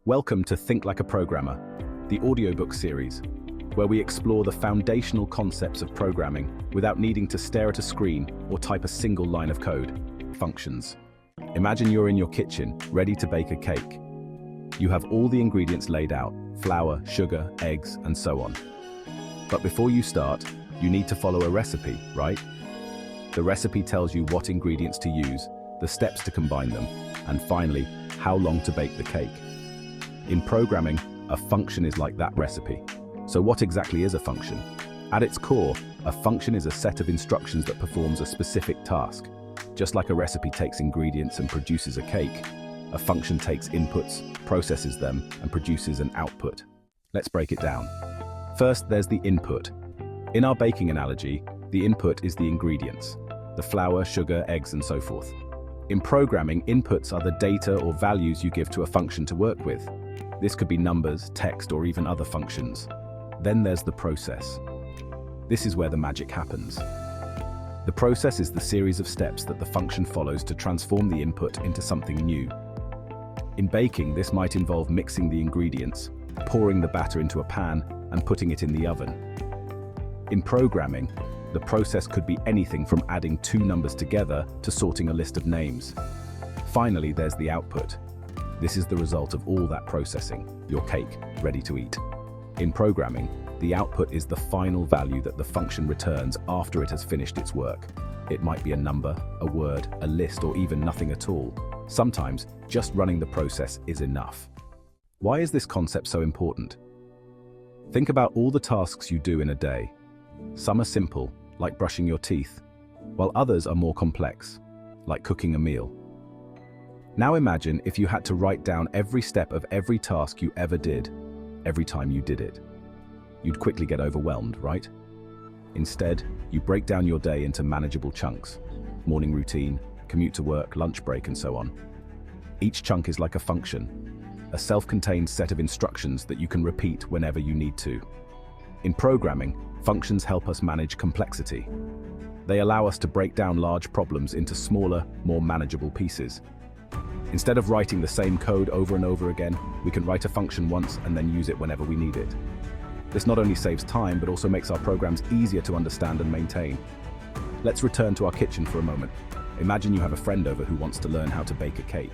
Welcome to Think Like a Programmer, the audiobook series, where we explore the foundational concepts of programming without needing to stare at a screen or type a single line of code. Functions. Imagine you're in your kitchen, ready to bake a cake. You have all the ingredients laid out: flour, sugar, eggs, and so on. But before you start, you need to follow a recipe, right? The recipe tells you what ingredients to use, the steps to combine them, and finally, how long to bake the cake. In programming, a function is like that recipe. So what exactly is a function? At its core, a function is a set of instructions that performs a specific task. Just like a recipe takes ingredients and produces a cake, a function takes inputs, processes them, and produces an output. Let's break it down. First, there's the input. In our baking analogy, the input is the ingredients: the flour, sugar, eggs, and so forth. In programming, inputs are the data or values you give to a function to work with. This could be numbers, text, or even other functions. Then there's the process. This is where the magic happens. The process is the series of steps that the function follows to transform the input into something new. In baking, this might involve mixing the ingredients, pouring the batter into a pan, and putting it in the oven. In programming, the process could be anything from adding two numbers together to sorting a list of names. Finally, there's the output. This is the result of all that processing, your cake, ready to eat. In programming, the output is the final value that the function returns after it has finished its work. It might be a number, a word, a list, or even nothing at all. Sometimes, just running the process is enough. Why is this concept so important? Think about all the tasks you do in a day. Some are simple, like brushing your teeth, while others are more complex, like cooking a meal. Now imagine if you had to write down every step of every task you ever did, every time you did it. You'd quickly get overwhelmed, right? Instead, you break down your day into manageable chunks: morning routine, commute to work, lunch break, and so on. Each chunk is like a function, a self-contained set of instructions that you can repeat whenever you need to. In programming, functions help us manage complexity. They allow us to break down large problems into smaller, more manageable pieces. Instead of writing the same code over and over again, we can write a function once and then use it whenever we need it. This not only saves time, but also makes our programs easier to understand and maintain. Let's return to our kitchen for a moment. Imagine you have a friend over who wants to learn how to bake a cake.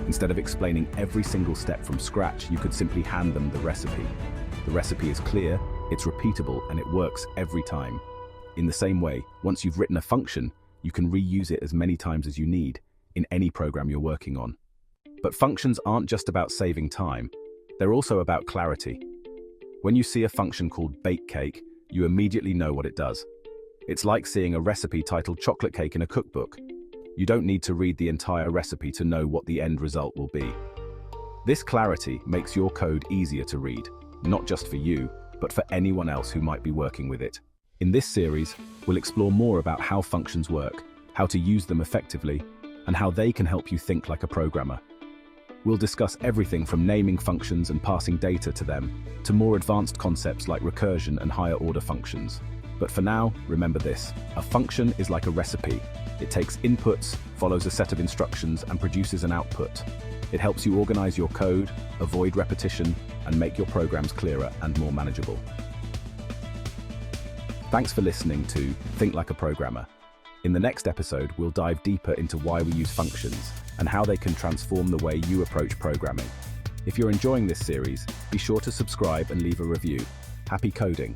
Instead of explaining every single step from scratch, you could simply hand them the recipe. The recipe is clear, it's repeatable, and it works every time. In the same way, once you've written a function, you can reuse it as many times as you need in any program you're working on. But functions aren't just about saving time, they're also about clarity. When you see a function called bake cake, you immediately know what it does. It's like seeing a recipe titled chocolate cake in a cookbook. You don't need to read the entire recipe to know what the end result will be. This clarity makes your code easier to read, not just for you, but for anyone else who might be working with it. In this series, we'll explore more about how functions work, how to use them effectively, and how they can help you think like a programmer. We'll discuss everything from naming functions and passing data to them, to more advanced concepts like recursion and higher order functions. But for now, remember this: a function is like a recipe. It takes inputs, follows a set of instructions, and produces an output. It helps you organize your code, avoid repetition, and make your programs clearer and more manageable. Thanks for listening to Think Like a Programmer. In the next episode, we'll dive deeper into why we use functions and how they can transform the way you approach programming. If you're enjoying this series, be sure to subscribe and leave a review. Happy coding!